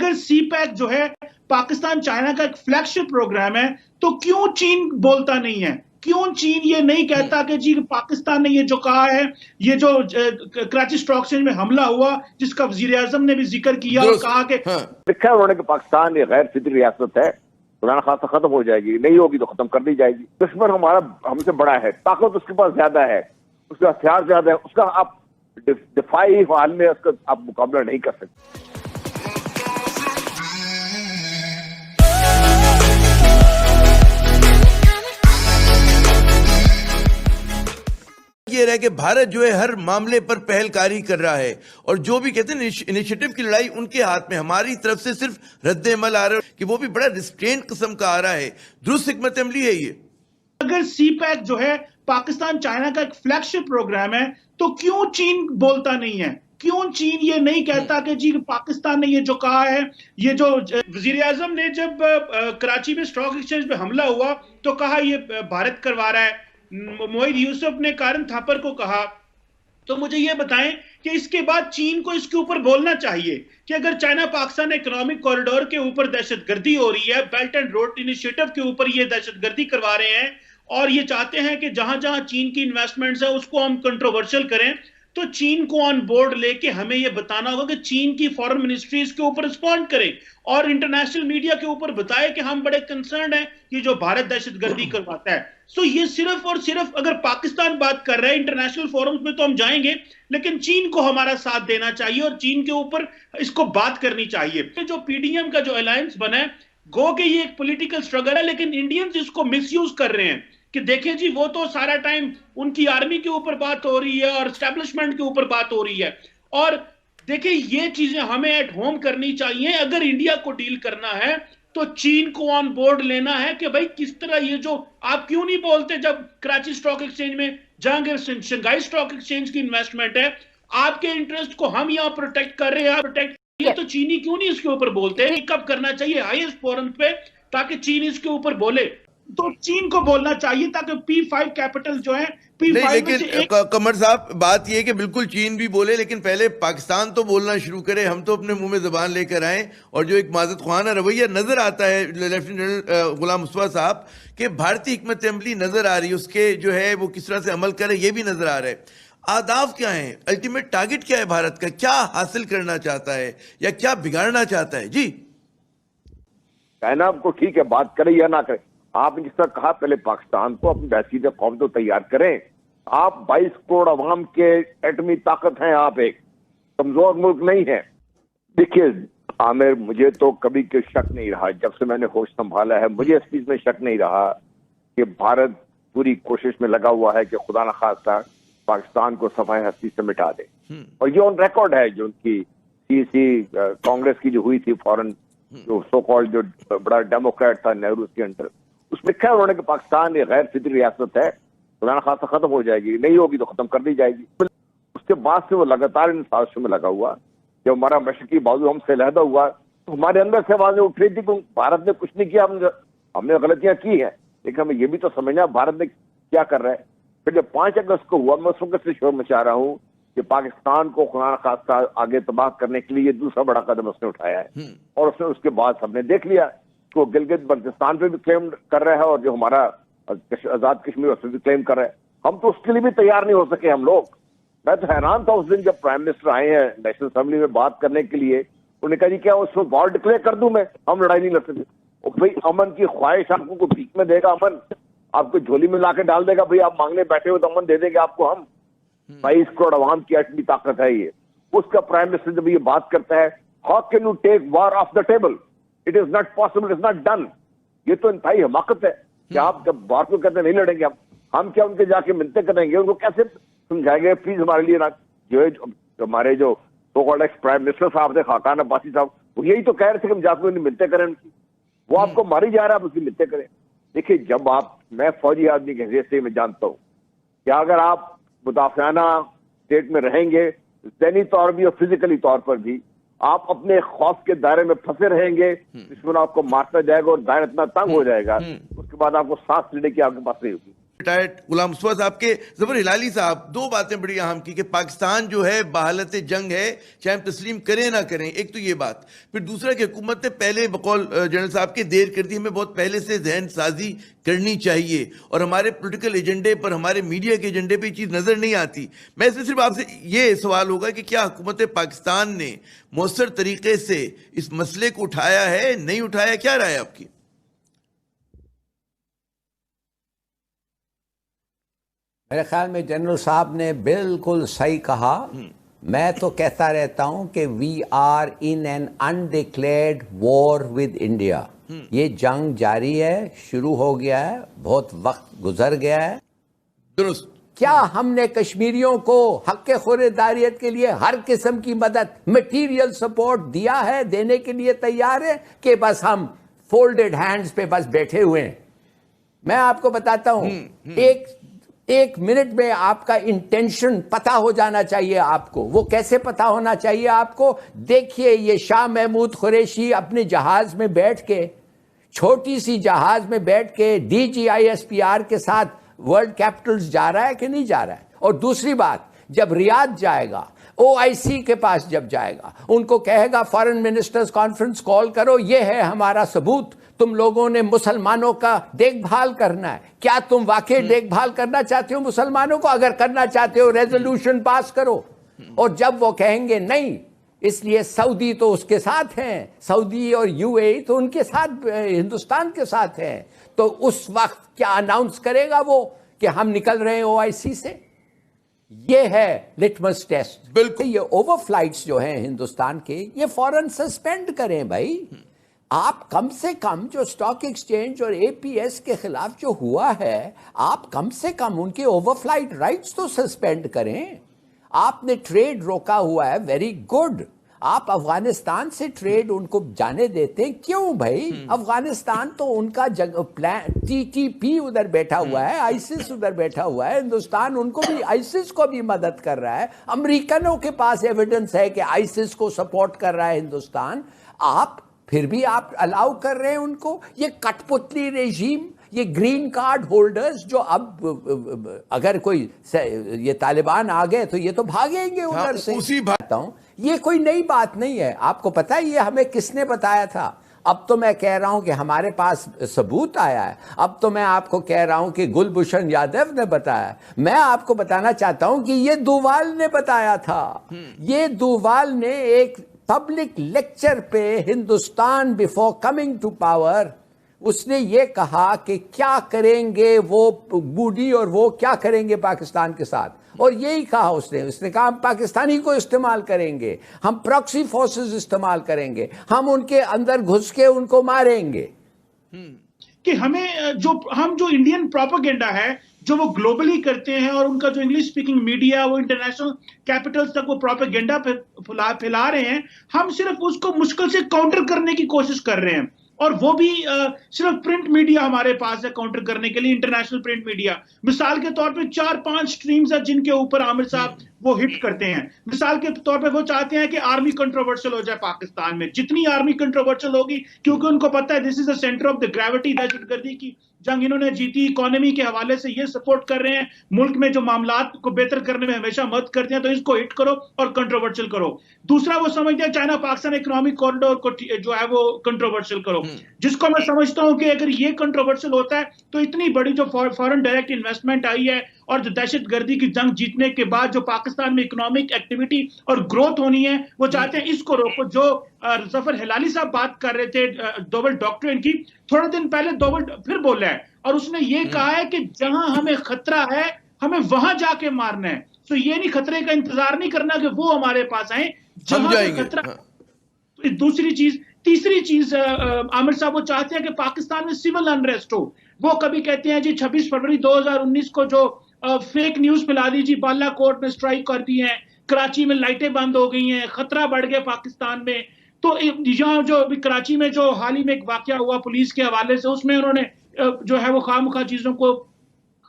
अगर सी पैक जो है पाकिस्तान चाइना का एक फ्लैगशिप प्रोग्राम है, तो क्यों चीन बोलता नहीं है? क्यों चीन ये नहीं कहता कि जी पाकिस्तान ने ये जो कहा है, ये जो कराची स्टॉक एक्सचेंज में हमला हुआ जिसका वजीर आजम ने भी जिक्र किया और कहा कि लिखा है उन्होंने कि पाकिस्तान ये गैर फितरी रियासत है, खुदा खासा खत्म हो जाएगी, नहीं होगी तो खत्म कर दी जाएगी। दुश्मन हमारा हमसे बड़ा है, ताकत उसके पास ज्यादा है, उसका हथियार ज्यादा है, उसका आप दिफाई हाल में उसका आप मुकाबला नहीं कर सकते। ये रहा कि भारत जो है हर मामले पर पहलकारी कर रहा है और जो भी कहते हैं इनिशिएटिव की लड़ाई उनके हाथ में, हमारी तरफ से सिर्फ रद्द अमल आ रहा है कि वो भी बड़ा रिस्ट्रेंट किस्म का आ रहा है। दुरुस्त हिकमत अमली है ये। अगर सी पैक जो है पाकिस्तान चाइना का एक फ्लैगशिप प्रोग्राम है, तो क्यों चीन बोलता नहीं है? क्यों चीन ये नहीं कहता कि जी पाकिस्तान ने ये जो कहा है, ये जो वजीर आजम ने जब कराची में स्टॉक एक्सचेंज पे हमला हुआ तो कहा ये भारत करवा रहा है, मोहित यूसुफ ने कारण थापर को कहा, तो मुझे ये बताएं कि इसके बाद चीन को इसके ऊपर बोलना चाहिए कि अगर चाइना पाकिस्तान इकोनॉमिक कॉरिडोर के ऊपर दहशतगर्दी हो रही है, बेल्ट एंड रोड इनिशिएटिव के ऊपर ये दहशतगर्दी करवा रहे हैं और ये चाहते हैं कि जहां जहां चीन की इन्वेस्टमेंट्स है उसको हम कंट्रोवर्शियल करें, तो चीन को ऑन बोर्ड लेके हमें यह बताना होगा कि चीन की फॉरेन मिनिस्ट्री इसके ऊपर रिस्पॉन्ड करे और इंटरनेशनल मीडिया के ऊपर बताए कि हम बड़े कंसर्न हैं कि जो भारत दहशतगर्दी करवाता है। सो ये सिर्फ और सिर्फ अगर पाकिस्तान बात कर रहा है इंटरनेशनल फोरम्स में तो हम जाएंगे, लेकिन चीन को हमारा साथ देना चाहिए और चीन के ऊपर इसको बात करनी चाहिए। जो पीडीएम का जो अलायंस बना है, गो के ये एक पॉलिटिकल स्ट्रगल है, लेकिन इंडियंस इसको मिसयूज कर रहे हैं कि देखें जी वो तो सारा टाइम उनकी आर्मी के ऊपर बात हो रही है और एस्टेब्लिशमेंट के ऊपर बात हो रही है। और देखिए ये चीजें हमें एट होम करनी चाहिए। अगर इंडिया को डील करना है तो चीन को ऑन बोर्ड लेना है कि भाई किस तरह ये जो आप क्यों नहीं बोलते जब कराची स्टॉक एक्सचेंज में जहांगीर शंघाई स्टॉक एक्सचेंज की इन्वेस्टमेंट है, आपके इंटरेस्ट को हम यहाँ प्रोटेक्ट कर रहे हैं, प्रोटेक्ट किया, तो चीनी क्यों नहीं इसके ऊपर बोलते हैं? कब करना चाहिए हाईएस्ट फोरम पे ताकि चीन इसके ऊपर बोले, तो चीन को बोलना चाहिए ताकि P5 कैपिटल जो है नहीं, लेकिन कमर साहब बात ये कि बिल्कुल चीन भी बोले, लेकिन पहले पाकिस्तान तो बोलना शुरू करे। हम तो अपने मुंह में जबान लेकर आए और जो एक माजत ख्वाना रवैया नजर आता है लेफ्टिनेंट जनरल गुलाम मुस्तफा साहब के भारतीय हिकमत अमली नजर आ रही है, उसके जो है वो किस तरह से अमल करे ये भी नजर आ रहा है। आदाफ क्या है, अल्टीमेट टारगेट क्या है भारत का, क्या हासिल करना चाहता है या क्या बिगाड़ना चाहता है? जी कहना आपको ठीक है, बात करे या ना करे, आपने जिस तरह कहा पहले पाकिस्तान को अपनी बैसीत कौम तो तैयार करें। आप 22 करोड़ अवाम के एटमी ताकत हैं, आप एक कमजोर मुल्क नहीं है। देखिए आमिर, मुझे तो कभी कोई शक नहीं रहा, जब से मैंने होश संभाला है मुझे इस चीज में शक नहीं रहा कि भारत पूरी कोशिश में लगा हुआ है कि खुदा न खास्ता पाकिस्तान को सफाई हस्ती से मिटा दे। और ये ऑन रिकॉर्ड है जो उनकी कांग्रेस की जो हुई थी फॉरेन, जो सो कॉल्ड जो बड़ा डेमोक्रेट था नेहरू के अंडर, उसमें लिखा है उन्होंने कि पाकिस्तान ये गैर फितरी रियासत है, खुदा न खासा खत्म हो जाएगी, नहीं होगी तो खत्म कर दी जाएगी। उसके बाद से वो लगातार इन साजिशों में लगा हुआ। जब हमारा मशरकी बाजू हमसे अलहदा हुआ तो हमारे अंदर से आवाजें उठ रही थी कि भारत ने कुछ नहीं किया, हमने गलतियां की है, लेकिन हमें ये भी तो समझना भारत ने क्या कर रहा है। फिर जब 5 अगस्त को हुआ, मैं उस वक्त से शोर मचा रहा हूँ कि पाकिस्तान को खुदा न खास्ता आगे तबाह करने के लिए ये दूसरा बड़ा कदम उसने उठाया है। और उसने उसके बाद हमने देख लिया तो गिलगित बल्तिस्तान पे भी क्लेम कर रहा है और जो हमारा आजाद कश्मीर उस पर भी क्लेम कर रहा है। हम तो उसके लिए भी तैयार नहीं हो सके हम लोग। मैं तो हैरान था उस दिन जब प्राइम मिनिस्टर आए हैं नेशनल असेंबली में बात करने के लिए, उन्होंने कहा जी क्या उसमें वॉर डिक्लेयर कर दूं मैं, हम लड़ाई नहीं लड़ सकते। और भाई अमन की ख्वाहिश आपको भीख में देगा, अमन आपको झोली में लाके डाल देगा, भाई आप मांगने बैठे हो तो अमन दे देंगे आपको हम। 22 करोड़ अवाम की एटमी ताकत है ये। उसका प्राइम मिनिस्टर जब ये बात करता है, how can you take war off the table, it is not possible, it is not done. ये तो इंतहाई हमाकत है कि आप जब बार को कहते नहीं लड़ेंगे हम क्या उनके जाके मिलते करेंगे, उनको कैसे समझाएंगे प्लीज हमारे लिए ना। जो है हमारे जो so called ex prime minister साहब थे खाकान अब्बासी साहब, वो यही तो कह रहे थे कि हम जाके उन्हें मिलते करें उनकी, वो आपको मारी जा रहा है, आप उसकी मिलते करें। देखिए जब आप, मैं फौजी आदमी की हैसियत से मैं जानता हूँ कि अगर आप मुदाफियाना स्टेट में रहेंगे, ज़हनी तौर भी और फिजिकली तौर पर भी आप अपने खौफ के दायरे में फंसे रहेंगे, दुश्मन आपको मारता जाएगा और दायरा इतना तंग हो जाएगा, उसके बाद आपको सांस लेने की आपके पास नहीं होगी। रिटायर्ड गुलाम मुस्तफा साहब के जफर हिलाली साहब दो बातें बड़ी अहम की कि पाकिस्तान जो है बहालत जंग है, चाहे हम तस्लीम करें ना करें। एक तो ये बात, फिर दूसरा कि हुकूमत ने पहले बकौल जनरल साहब के देर कर दी, हमें बहुत पहले से जहन साजी करनी चाहिए और हमारे पॉलिटिकल एजेंडे पर, हमारे मीडिया के एजेंडे पर चीज़ नज़र नहीं आती। मैं इसमें सिर्फ आपसे ये सवाल होगा कि क्या हुकूमत पाकिस्तान ने मौसर तरीके से इस मसले को उठाया है, नहीं उठाया, क्या राय है आपकी? मेरे ख्याल में जनरल साहब ने बिल्कुल सही कहा। मैं तो कहता रहता हूं कि we are in an undeclared war with India. ये जंग जारी है, शुरू हो गया है, बहुत वक्त गुजर गया है। दुरुस्त। क्या हमने कश्मीरियों को हक़ खुरेदारियत के लिए हर किस्म की मदद, मटीरियल सपोर्ट दिया है, देने के लिए तैयार है कि बस हम फोल्डेड हैंड्स पे बस बैठे हुए हैं? मैं आपको बताता हूं, एक मिनट में आपका इंटेंशन पता हो जाना चाहिए आपको। वो कैसे पता होना चाहिए आपको? देखिए, ये शाह महमूद कुरैशी अपने जहाज में बैठ के, छोटी सी जहाज में बैठ के DGISPR के साथ वर्ल्ड कैपिटल्स जा रहा है कि नहीं जा रहा है? और दूसरी बात, जब रियाद जाएगा, OIC के पास जब जाएगा, उनको कहेगा फॉरेन मिनिस्टर्स कॉन्फ्रेंस कॉल करो, ये है हमारा सबूत, तुम लोगों ने मुसलमानों का देखभाल करना है। क्या तुम वाकई देखभाल करना चाहते हो मुसलमानों को? अगर करना चाहते हो, रेजोल्यूशन पास करो। और जब वो कहेंगे नहीं, इसलिए सऊदी तो उसके साथ हैं, सऊदी और UAE तो उनके साथ, हिंदुस्तान के साथ हैं, तो उस वक्त क्या अनाउंस करेगा वो कि हम निकल रहे हैं OIC से? ये है लिटमस टेस्ट। बिल्कुल। ये ओवरफ्लाइट्स जो हैं हिंदुस्तान के, ये फौरन सस्पेंड करें भाई। आप कम से कम जो स्टॉक एक्सचेंज और APS के खिलाफ जो हुआ है, आप कम से कम उनके ओवरफ्लाइट राइट्स तो सस्पेंड करें। आपने ट्रेड रोका हुआ है, वेरी गुड। आप अफगानिस्तान से ट्रेड उनको जाने देते हैं, क्यों भाई? अफगानिस्तान तो उनका प्लान, TTP उधर बैठा हुआ है, ISIS उधर बैठा हुआ है, हिंदुस्तान उनको भी, ISIS को भी मदद कर रहा है। अमेरिकनों के पास एविडेंस है कि ISIS को सपोर्ट कर रहा है हिंदुस्तान। आप फिर भी आप अलाउ कर रहे हैं उनको। ये कठपुतली रेजीम, ये ग्रीन कार्ड होल्डर्स जो अब अगर कोई ये तालिबान आ गए तो ये तो भागेंगे उधर से। उसी बताता हूं, ये कोई नई बात नहीं है। आपको पता है ये हमें किसने बताया था? अब तो मैं कह रहा हूं कि हमारे पास सबूत आया है। अब तो मैं आपको कह रहा हूं कि गुलभूषण यादव ने बताया। मैं आपको बताना चाहता हूं कि ये डोवाल ने बताया था। ये डोवाल ने एक पब्लिक लेक्चर पे, Hindustan before coming to power, उसने ये कहा कि क्या करेंगे वो बूडी और वो क्या करेंगे पाकिस्तान के साथ, और यही कहा उसने कहा हम पाकिस्तानी को इस्तेमाल करेंगे, हम प्रॉक्सी फोर्सेस इस्तेमाल करेंगे, हम उनके अंदर घुस के उनको मारेंगे। कि हमें जो इंडियन प्रोपेगेंडा है जो वो ग्लोबली करते हैं, और उनका जो इंग्लिश स्पीकिंग मीडिया, वो इंटरनेशनल कैपिटल्स तक वो प्रोपेगेंडा फैला रहे हैं, हम सिर्फ उसको मुश्किल से काउंटर करने की कोशिश कर रहे हैं। और वो भी सिर्फ प्रिंट मीडिया हमारे पास है काउंटर करने के लिए, इंटरनेशनल प्रिंट मीडिया। मिसाल के तौर पे 4-5 स्ट्रीम्स है जिनके ऊपर आमिर साहब वो हिट करते हैं। मिसाल के तौर पे वो चाहते हैं कि आर्मी कंट्रोवर्शियल हो जाए पाकिस्तान में। जितनी आर्मी कंट्रोवर्शियल होगी, क्योंकि उनको पता है this is the centre of the gravity, दहशतगर्दी की जंग इन्होंने जीती, इकोनॉमी के हवाले से ये सपोर्ट कर रहे हैं, मुल्क में जो मामलात को बेहतर करने में हमेशा मदद करते हैं, तो इसको हिट करो और कंट्रोवर्शियल करो। दूसरा, वो समझते हैं चाइना पाकिस्तान इकोनॉमिक कॉरिडोर को जो है वो कंट्रोवर्शियल करो, जिसको मैं समझता हूं कि अगर ये कंट्रोवर्शियल होता है तो इतनी बड़ी जो फॉरेन डायरेक्ट इन्वेस्टमेंट आई है और जो दहशतगर्दी की जंग जीतने के बाद जो पाकिस्तान में इकोनॉमिक एक्टिविटी और ग्रोथ होनी है, वो चाहते हैं इसको रोको। जो जफर हिलाली साहब बात कर रहे थे डबल डॉक्ट्रिन की, थोड़े दिन पहले डबल फिर बोला है, और उसने ये कहा है कि जहां हमें खतरा है हमें वहां जाके मारना है। तो ये नहीं, खतरे का इंतजार नहीं करना कि वो हमारे पास आए, जहां खतरा। दूसरी चीज, तीसरी चीज आमिर साहब वो चाहते हैं कि पाकिस्तान में सिविल अनरेस्ट हो। वो कभी कहते हैं जी 26 फरवरी 2019 को जो फेक न्यूज फैला दी जी, बालाकोट में स्ट्राइक कर दी है, कराची में लाइटें बंद हो गई हैं, खतरा बढ़ गया पाकिस्तान में। तो यहाँ जो कराची में जो हाल ही में एक वाकया हुआ पुलिस के हवाले से, उसमें उन्होंने जो है वो खामखा चीजों को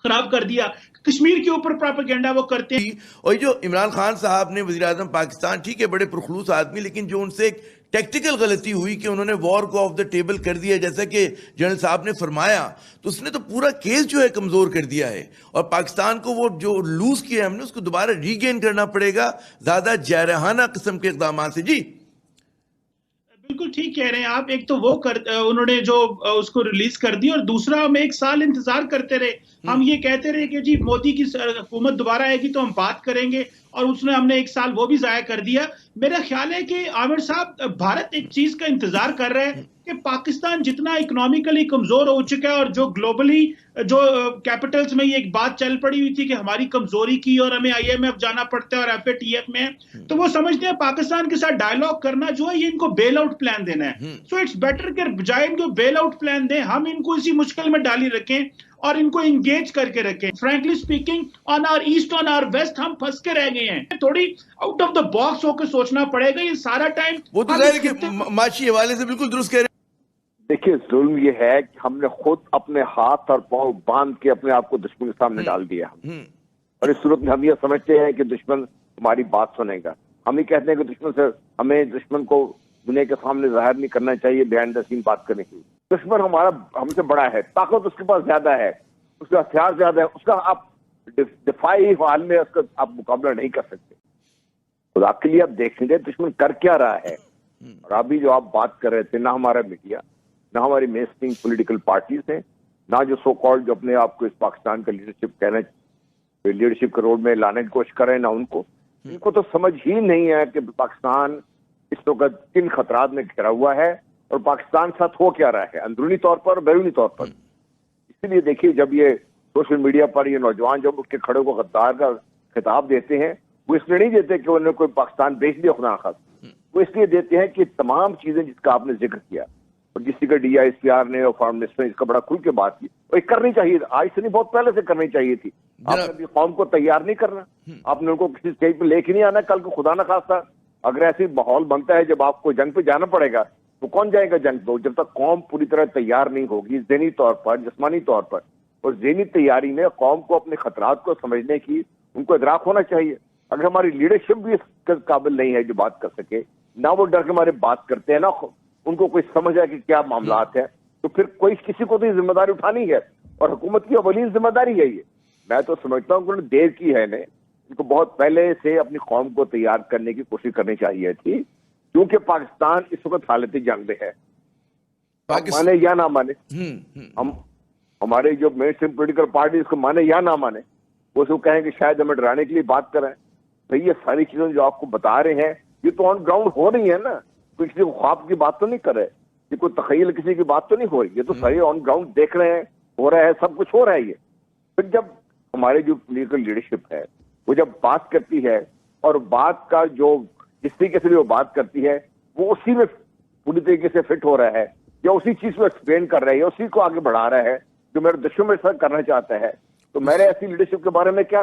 खराब कर दिया। कश्मीर के ऊपर प्रोपेगेंडा वो करते हैं। और जो इमरान खान साहब ने, वज़ीर आज़म पाकिस्तान, ठीक है बड़े पुरखलूस आदमी, लेकिन जो उनसे एक टेक्टिकल गलती हुई कि उन्होंने वॉर को ऑफ द टेबल कर दिया, जैसा कि जनरल साहब ने फरमाया, तो उसने तो पूरा केस जो है कमजोर कर दिया है। और पाकिस्तान को वो जो लूज किया हमने उसको दोबारा रीगेन करना पड़ेगा ज्यादा जारहाना किस्म के इकदाम से। जी बिल्कुल ठीक कह रहे हैं आप। एक तो वो उन्होंने जो उसको रिलीज कर दी, और दूसरा हम एक साल इंतजार करते रहे। हम ये कहते रहे कि जी मोदी की हुकूमत दोबारा आएगी तो हम बात करेंगे, और उसने हमने एक साल वो भी जाया कर दिया। मेरा ख्याल है कि आमिर साहब, भारत एक चीज का इंतजार कर रहा है कि पाकिस्तान जितना इकोनॉमिकली कमजोर हो चुका है, और जो ग्लोबली जो कैपिटल्स में ये एक बात चल पड़ी हुई थी कि हमारी कमजोरी की और हमें IMF जाना पड़ता है और FATF में, तो वो समझते हैं पाकिस्तान के साथ डायलॉग करना जो है ये इनको बेल आउट प्लान देना है। सो इट्स बेटर कि बजाय इनको बेल आउट प्लान दें, हम इनको इसी मुश्किल में डाली रखें और इनको इंगेज करके रखें। Frankly speaking, on our east, on our west हम फंस के रह गए हैं। थोड़ी आउट ऑफ द बॉक्स होकर सोचना पड़ेगा। ये सारा टाइम वो तो जाहिर है कि माशी हवाले से बिल्कुल दुरुस्त कह रहे हैं। देखिए, जुल्म ये है कि हमने खुद अपने हाथ और पांव बांध के अपने आप को दुश्मन के सामने डाल दिया। और इस सूरत में हम ये समझते हैं कि दुश्मन हमारी बात सुनेगा। हम ही कहते हैं कि दुश्मन से हमें दुश्मन को दुनिया के सामने जाहिर नहीं करना चाहिए, बिहाइंड द सीन बात करने की। दुश्मन हमारा हमसे बड़ा है, ताकत उसके पास ज्यादा है, उसका हथियार ज्यादा है, उसका आप दिफाई हाल में उसका आप मुकाबला नहीं कर सकते। तो आपके लिए आप देखेंगे दुश्मन कर क्या रहा है। और अभी जो आप बात कर रहे थे, ना हमारा मीडिया, ना हमारी मेनस्ट्रीम पॉलिटिकल पार्टीज हैं, ना जो सो कॉल्ड जो अपने आप को इस पाकिस्तान का लीडरशिप कहना, लीडरशिप के रोड में लाने की कोशिश कर रहे हैं, ना उनको। इनको तो समझ ही नहीं है कि पाकिस्तान इस वक्त किन खतरात में घिरा हुआ है और पाकिस्तान साथ हो क्या रहा है, अंदरूनी तौर पर और बैरूनी तौर पर। इसलिए देखिए, जब ये सोशल मीडिया पर ये नौजवान जब उसके खड़े को गद्दार का खिताब देते हैं, वो इसलिए नहीं देते कि उन्होंने कोई पाकिस्तान बेच दिया खुदा खास, वो इसलिए देते हैं कि तमाम चीजें जिसका आपने जिक्र किया और जिसकी का DISPR ने और फॉरेन मिनिस्टर ने इसका बड़ा खुल के बात की, और ये करनी चाहिए, आज से नहीं बहुत पहले से करनी चाहिए थी। आपने अभी कौम को तैयार नहीं करना, आपने उनको किसी स्टेज पे लेके नहीं आना। कल को खुदा ना खास्ता अगर ऐसी माहौल बनता है जब आपको जंग पे जाना पड़ेगा, तो कौन जाएगा जंग पे? जब तक कौम पूरी तरह तैयार नहीं होगी ज़हनी तौर पर, जिस्मानी तौर पर, और ज़हनी तैयारी में कौम को अपने खतरात को समझने की उनको इदराक होना चाहिए। अगर हमारी लीडरशिप भी इस काबिल नहीं है जो बात कर सके, ना वो डर के हमारे बात करते हैं, ना उनको कोई समझ है कि क्या मामलात है, तो फिर कोई किसी को तो ये जिम्मेदारी उठानी है, और हुकूमत की अवलीन जिम्मेदारी है ये। मैं तो समझता हूँ कि उन्होंने देर की है, इनको बहुत पहले से अपनी कौम को तैयार करने की कोशिश करनी चाहिए थी, क्योंकि पाकिस्तान इस वक्त हालत जंग में है। माने या ना माने, हम हमारे जो मेन स्ट्रीम पोलिटिकल पार्टी इसको माने या ना माने, वो उसको कहें कि शायद हमें डराने के लिए बात करें। तो ये सारी चीजें जो आपको बता रहे हैं, ये तो ऑन ग्राउंड हो रही है ना। कोई किसी को ख्वाब की बात तो नहीं कर रहे, ये कोई तखय्युल किसी की बात तो नहीं हो रही, ये तो सारी ऑन ग्राउंड देख रहे हैं, हो रहा है, सब कुछ हो रहा है ये। फिर जब हमारे जो पॉलिटिकल लीडरशिप है वो जब बात करती है, और बात का जो जिस तरीके से भी वो बात करती है वो उसी में पूरी तरीके से फिट हो रहा है, या उसी चीज को एक्सप्लेन कर रहा है, या उसी को आगे बढ़ा रहा है जो मेरे दुश्मन मेरे साथ करना चाहता है, तो मेरे ऐसी लीडरशिप के बारे में क्या